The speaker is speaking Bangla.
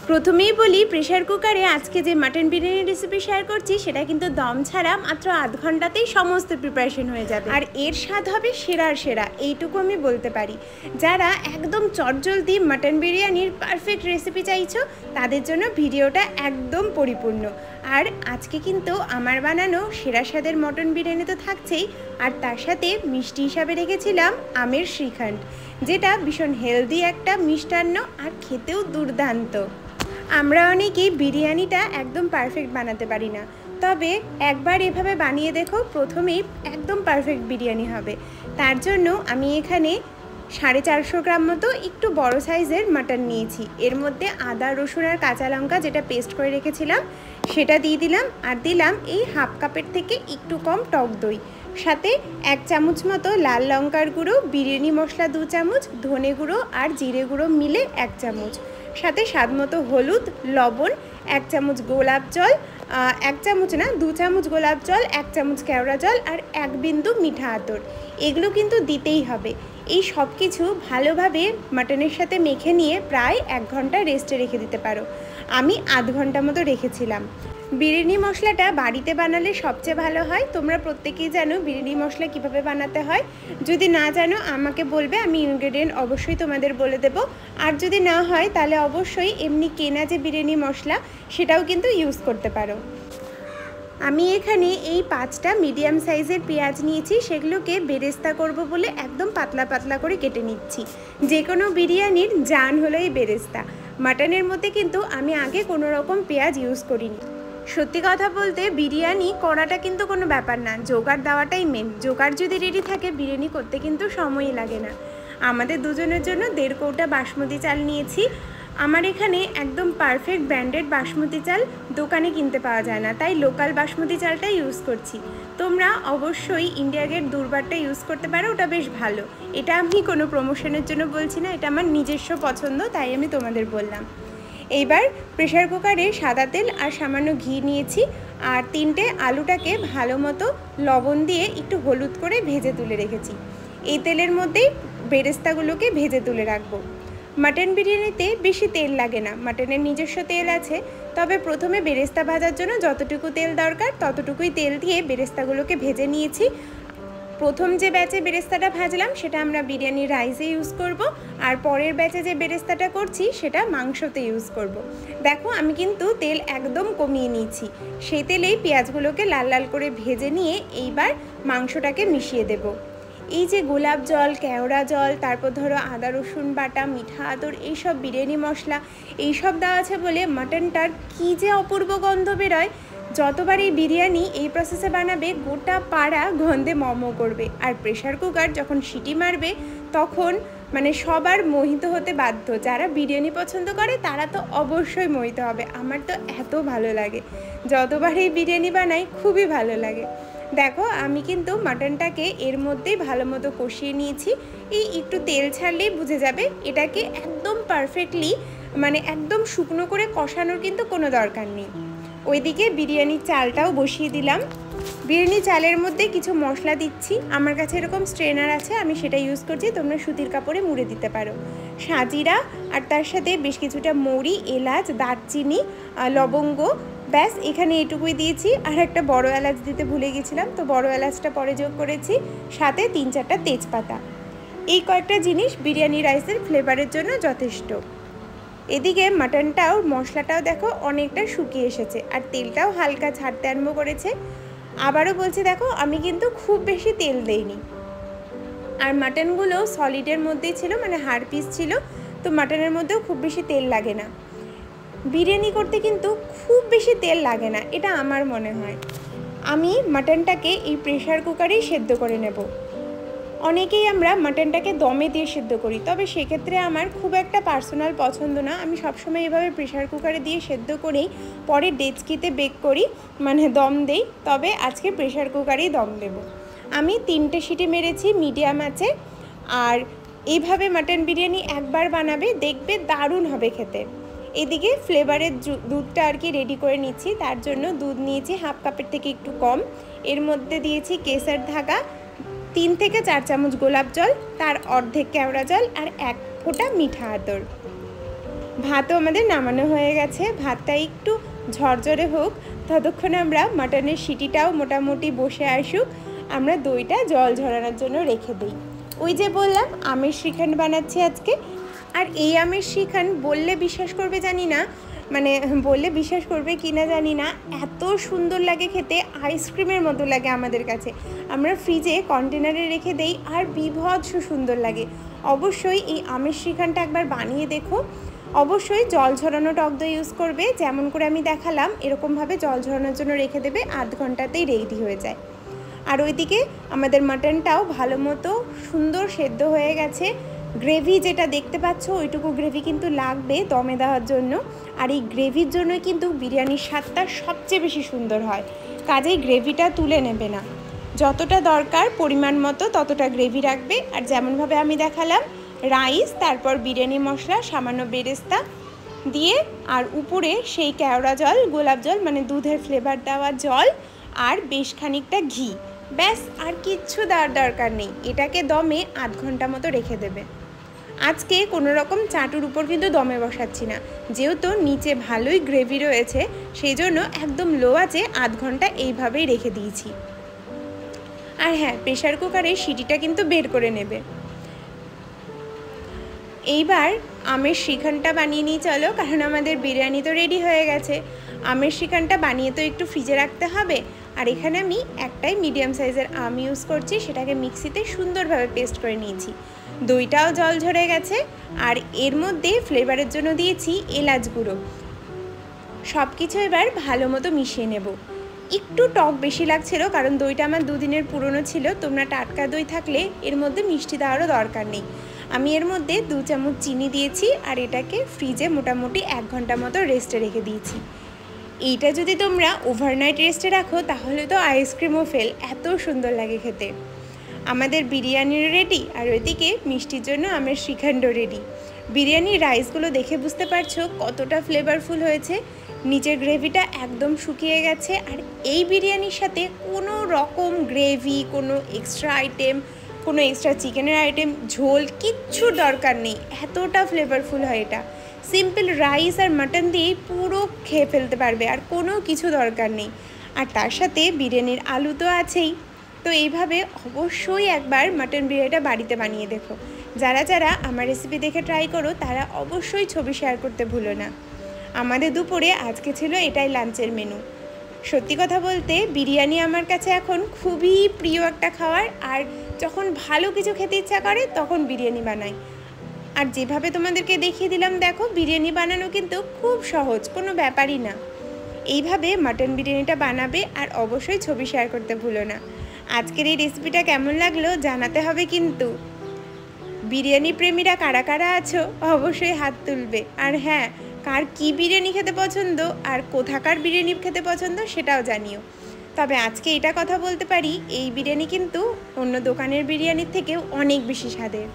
প্রথমেই বলি প্রেসার কুকারে আজকে যে মাটন বিরিয়ানি রেসিপি শেয়ার করছি সেটা কিন্তু দম ছাড়া মাত্র আধ ঘন্টাতেই সমস্ত প্রিপারেশন হয়ে যাবে আর এর স্বাদ হবে সেরার সেরা, এইটুকু আমি বলতে পারি। যারা একদম চটজলদি মাটন বিরিয়ানির পারফেক্ট রেসিপি চাইছো তাদের জন্য ভিডিওটা একদম পরিপূর্ণ। আর আজকে কিন্তু আমার বানানো সেরা স্বাদের মটন বিরিয়ানি তো থাকছেই, আর তার সাথে মিষ্টি হিসাবে রেখেছিলাম আমের শ্রীখণ্ড, যেটা ভীষণ হেলদি একটা মিষ্টান্ন আর খেতেও দুর্দান্ত। আমরা অনেকেই বিরিয়ানিটা একদম পারফেক্ট বানাতে পারি না, তবে একবার এভাবে বানিয়ে দেখো, প্রথমেই একদম পারফেক্ট বিরিয়ানি হবে। তার জন্য আমি এখানে 450 গ্রাম মতো একটু বড় সাইজের মাটন নিয়েছি। এর মধ্যে আদা রসুন আর কাঁচা লঙ্কা যেটা পেস্ট করে রেখেছিলাম সেটা দিয়ে দিলাম, আর দিলাম এই হাফ কাপের থেকে একটু কম টক দই, সাথে 1 চামচ মতো লাল লঙ্কার গুঁড়ো, বিরিয়ানি মশলা 2 চামচ, ধনে গুঁড়ো আর জিরে গুঁড়ো মিলে 1 চামচ, সাথে স্বাদ মতো হলুদ, লবণ, 1 চামচ গোলাপ জল, 1 চামচ না 2 চামচ গোলাপ জল, 1 চামচ কেওড়া জল আর 1 বিন্দু মিঠা আতর। এগুলো কিন্তু দিতেই হবে। এই সব কিছু ভালোভাবে মাটনের সাথে মেখে নিয়ে প্রায় 1 ঘন্টা রেস্টে রেখে দিতে পারো। আমি আধ ঘন্টা মতো রেখেছিলাম। বিরিয়ানি মশলাটা বাড়িতে বানালে সবচেয়ে ভালো হয়। তোমরা প্রত্যেকেই জানো বিরিয়ানি মশলা কিভাবে বানাতে হয়। যদি না জানো আমাকে বলবে, আমি ইনগ্রেডিয়েন্ট অবশ্যই তোমাদের বলে দেব। আর যদি না হয় তাহলে অবশ্যই এমনি কেনা যে বিরিয়ানি মশলা সেটাও কিন্তু ইউজ করতে পারো। আমি এখানে এই 5টা মিডিয়াম সাইজের পেঁয়াজ নিয়েছি, সেগুলোকে বেরেস্তা করব বলে একদম পাতলা পাতলা করে কেটে নিচ্ছি। যে কোনো বিরিয়ানির জান হলো এই বেরেস্তা। মাটনের মধ্যে কিন্তু আমি আগে কোনো রকম পেঁয়াজ ইউজ করিনি। সত্যি কথা বলতে বিরিয়ানি করাটা কিন্তু কোনো ব্যাপার না, জোগাড় দেওয়াটাই মেন। জোগাড় যদি রেডি থাকে বিরিয়ানি করতে কিন্তু সময়ই লাগে না। আমাদের দুজনের জন্য 1.5 কৌটা বাসমতি চাল নিয়েছি। আমার এখানে একদম পারফেক্ট ব্র্যান্ডেড বাসমতি চাল দোকানে কিনতে পাওয়া যায় না, তাই লোকাল বাসমতি চালটা ইউজ করছি। তোমরা অবশ্যই ইন্ডিয়া গেট দুর্বারটা ইউজ করতে পারো, ওটা বেশ ভালো। এটা আমি কোনো প্রমোশনের জন্য বলছি না, এটা আমার নিজস্ব পছন্দ, তাই আমি তোমাদের বললাম। এইবার প্রেসার কুকারে সাদা তেল আর সামান্য ঘি নিয়েছি, আর 3টে আলুটাকে ভালো মতো লবণ দিয়ে একটু হলুদ করে ভেজে তুলে রেখেছি। এই তেলের মধ্যেই বেরেস্তাগুলোকে ভেজে তুলে রাখবো। মাটন বিরিয়ানিতে বেশি তেল লাগে না, মাটনের নিজস্ব তেল আছে, তবে প্রথমে বেরেস্তা ভাজার জন্য যতটুকু তেল দরকার ততটুকুই তেল দিয়ে বেরেস্তাগুলোকে ভেজে নিয়েছি। প্রথম যে ব্যাচে বেরেস্তাটা ভাজলাম সেটা আমরা বিরিয়ানি রাইসে ইউজ করব, আর পরের ব্যাচে যে বেরেস্তাটা করছি সেটা মাংসতে ইউজ করব। দেখো আমি কিন্তু তেল একদম কমিয়ে নিয়েছি। সেই তেলেই পেঁয়াজগুলোকে লাল লাল করে ভেজে নিয়ে এইবার মাংসটাকে মিশিয়ে দেব। এই যে গোলাপ জল, কেওড়া জল, তারপর ধরো আদা রসুন বাটা, মিঠা আতর, এইসব বিরিয়ানি মশলা এইসব দেওয়া আছে বলে মাটনটার কী যে অপূর্ব গন্ধ বেরোয়। যতবার এই বিরিয়ানি এই প্রসেসে বানাবে গোটা পাড়া গন্ধে মমো করবে। আর প্রেসার কুকার যখন সিটি মারবে তখন মানে সবার মোহিত হতে বাধ্য। যারা বিরিয়ানি পছন্দ করে তারা তো অবশ্যই মোহিত হবে। আমার তো এত ভালো লাগে, যতবার এই বিরিয়ানি বানাই খুবই ভালো লাগে। দেখো আমি কিন্তু মাটনটাকে এর মধ্যেই ভালো মতো কষিয়ে নিয়েছি। এই একটু তেল ছাড়লেই বুঝে যাবে এটাকে একদম পারফেক্টলি মানে একদম শুকনো করে কষানোর কিন্তু কোনো দরকার নেই। ওইদিকে বিরিয়ানির চালটাও বসিয়ে দিলাম। বিরিয়ানি চালের মধ্যে কিছু মশলা দিচ্ছি। আমার কাছে এরকম স্ট্রেনার আছে, আমি সেটা ইউজ করছি, তোমরা সুতির কাপড়ে মুড়ে দিতে পারো। সাজিরা আর তার সাথে বেশ কিছুটা মৌরি, এলাচ, দারচিনি, লবঙ্গ, ব্যাস এখানে এটুকুই দিয়েছি। আর একটা বড় এলাচ দিতে ভুলে গেছিলাম, তো বড় এলাচটা পরে যোগ করেছি, সাথে 3-4টা তেজপাতা। এই কয়েকটা জিনিস বিরিয়ানি রাইসের ফ্লেভারের জন্য যথেষ্ট। এদিকে মাটনটাও মশলাটাও দেখো অনেকটা শুকিয়ে এসেছে, আর তেলটাও হালকা ছাড়তে আরম্ভ করেছে। আবারও বলছি, দেখো আমি কিন্তু খুব বেশি তেল দেইনি। আর মাটনগুলো সলিডের মধ্যেই ছিল, মানে হাড় পিস ছিল, তো মাটনের মধ্যেও খুব বেশি তেল লাগে না। বিরিয়ানি করতে কিন্তু খুব বেশি তেল লাগে না, এটা আমার মনে হয়। আমি মাটনটাকে এই প্রেসার কুকারেই সেদ্ধ করে নেব। অনেকেই আমরা মাটনটাকে দমে দিয়ে সেদ্ধ করি, তবে সেক্ষেত্রে আমার খুব একটা পার্সোনাল পছন্দ না। আমি সবসময় এভাবে প্রেসার কুকারে দিয়ে সেদ্ধ করেই পরে ডেচকিতে বেক করি, মানে দম দেই। তবে আজকে প্রেসার কুকারেই দম দেব। আমি 3টে সিটি মেরেছি মিডিয়াম আছে। আর এইভাবে মাটন বিরিয়ানি একবার বানাবে, দেখবে দারুণ হবে খেতে। এদিকে ফ্লেভারের দুধটা আর কি রেডি করে নিচ্ছি। তার জন্য দুধ নিয়েছি হাফ কাপের থেকে একটু কম। এর মধ্যে দিয়েছি কেসার ধাগা, 3 থেকে 4 চামচ গোলাপ জল, তার অর্ধেক কেওড়া জল আর 1 ফোঁটা মিঠা আতর। ভাতও আমাদের নামানো হয়ে গেছে। ভাতটা একটু ঝরঝরে হোক, ততক্ষণে আমরা মাটনের সিটিটাও মোটামুটি বসে আসুক, আমরা দইটা জল ঝরানোর জন্য রেখে দিই। ওই যে বললাম আমের শ্রীখণ্ড বানাচ্ছি আজকে। আর এই আমের শ্রীখণ্ড বললে বিশ্বাস করবে জানি না, মানে বললে বিশ্বাস করবে কি না জানি না, এত সুন্দর লাগে খেতে, আইসক্রিমের মতো লাগে আমাদের কাছে। আমরা ফ্রিজে কন্টেনারে রেখে দেই আর বিভৎস সুন্দর লাগে। অবশ্যই এই আমের শ্রীখণ্ডটা একবার বানিয়ে দেখো। অবশ্যই জল ঝরানো টক দই ইউজ করবে, যেমন করে আমি দেখালাম এরকমভাবে জল ঝরানোর জন্য রেখে দেবে, আধ ঘন্টাতেই রেডি হয়ে যায়। আর ওইদিকে আমাদের মাটনটাও ভালো মতো সুন্দর সেদ্ধ হয়ে গেছে। গ্রেভি যেটা দেখতে পাচ্ছ ওইটুকু গ্রেভি কিন্তু লাগবে দমে দেওয়ার জন্য। আর এই গ্রেভির জন্যই কিন্তু বিরিয়ানির স্বাদটা সবচেয়ে বেশি সুন্দর হয়। কাজেই গ্রেভিটা তুলে নেবে না, যতটা দরকার পরিমাণ মতো ততটা গ্রেভি রাখবে। আর যেমনভাবে আমি দেখালাম রাইস, তারপর বিরিয়ানি মশলা, সামান্য বেরেস্তা দিয়ে, আর উপরে সেই কেওড়া জল, গোলাপ জল মানে দুধের ফ্লেভার দেওয়া জল, আর বেশ খানিকটা ঘি, ব্যাস আর কিচ্ছু দেওয়ার দরকার নেই। এটাকে দমে আধ ঘন্টা মতো রেখে দেবে। আজকে কোনো রকম চাটুর উপর কিন্তু দমে বসাচ্ছি না, যেহেতু নিচে ভালোই গ্রেভি রয়েছে, সেই জন্য একদম লো আঁচে আধ ঘন্টা এইভাবেই রেখে দিয়েছি। আর হ্যাঁ, প্রেশার কুকারে সিটিটা কিন্তু বের করে নেবে। এইবার আমের শ্রীখণ্ডটা বানিয়ে নিয়ে চলো, কারণ আমাদের বিরিয়ানি তো রেডি হয়ে গেছে। আমের শ্রীখণ্ডটা বানিয়ে তো একটু ফ্রিজে রাখতে হবে। আর এখানে আমি একটাই মিডিয়াম সাইজের আম ইউজ করছি, সেটাকে মিক্সিতে সুন্দরভাবে পেস্ট করে নিয়েছি। দইটাও জল ঝরে গেছে, আর এর মধ্যে ফ্লেভারের জন্য দিয়েছি এলাচ গুঁড়ো। সব কিছু এবার ভালো মতো মিশিয়ে নেব। একটু টক বেশি লাগছিল, কারণ দইটা আমার 2 দিনের পুরনো ছিল। তোমরা টাটকা দই থাকলে এর মধ্যে মিষ্টি দেওয়ারও দরকার নেই। আমি এর মধ্যে 2 চামচ চিনি দিয়েছি, আর এটাকে ফ্রিজে মোটামুটি 1 ঘন্টা মতো রেস্টে রেখে দিয়েছি। এইটা যদি তোমরা ওভারনাইট রেস্টে রাখো তাহলে তো আইসক্রিমও ফেল, এত সুন্দর লাগে খেতে। আমাদের বিরিয়ানির রেডি, আর ওইদিকে মিষ্টির জন্য আমের শ্রীখণ্ড রেডি। বিরিয়ানির রাইসগুলো দেখে বুঝতে পারছো কতটা ফ্লেভারফুল হয়েছে। নিচের গ্রেভিটা একদম শুকিয়ে গেছে। আর এই বিরিয়ানির সাথে কোনো রকম গ্রেভি, কোনো এক্সট্রা আইটেম, কোনো এক্সট্রা চিকেনের আইটেম, ঝোল কিচ্ছু দরকার নেই, এতটা ফ্লেভারফুল হয় এটা। সিম্পল রাইস আর মাটন দিয়েই পুরো খেয়ে ফেলতে পারবে, আর কোনো কিছু দরকার নেই। আর তার সাথে বিরিয়ানির আলু তো আছেই। তো এইভাবে অবশ্যই একবার মাটন বিরিয়ানিটা বাড়িতে বানিয়ে দেখো। যারা যারা আমার রেসিপি দেখে ট্রাই করো তারা অবশ্যই ছবি শেয়ার করতে ভুলো না। আমাদের দুপুরে আজকে ছিল এটাই লাঞ্চের মেনু। সত্যি কথা বলতে বিরিয়ানি আমার কাছে এখন খুবই প্রিয় একটা খাবার। আর যখন ভালো কিছু খেতে ইচ্ছা করে তখন বিরিয়ানি বানাই। আর যেভাবে তোমাদেরকে দেখিয়ে দিলাম দেখো, বিরিয়ানি বানানো কিন্তু খুব সহজ, কোনো ব্যাপারই না। এইভাবে মাটন বিরিয়ানিটা বানাবে, আর অবশ্যই ছবি শেয়ার করতে ভুলো না। আজকের এই রেসিপিটা কেমন লাগলো জানাতে হবে কিন্তু। বিরিয়ানি প্রেমীরা কারা কারা আছো অবশ্যই হাত তুলবে। আর হ্যাঁ, কার কি বিরিয়ানি খেতে পছন্দ আর কোথাকার বিরিয়ানি খেতে পছন্দ সেটাও জানিও। তবে আজকে এটা কথা বলতে পারি, এই বিরিয়ানি কিন্তু অন্য দোকানের বিরিয়ানির থেকেও অনেক বেশি স্বাদের।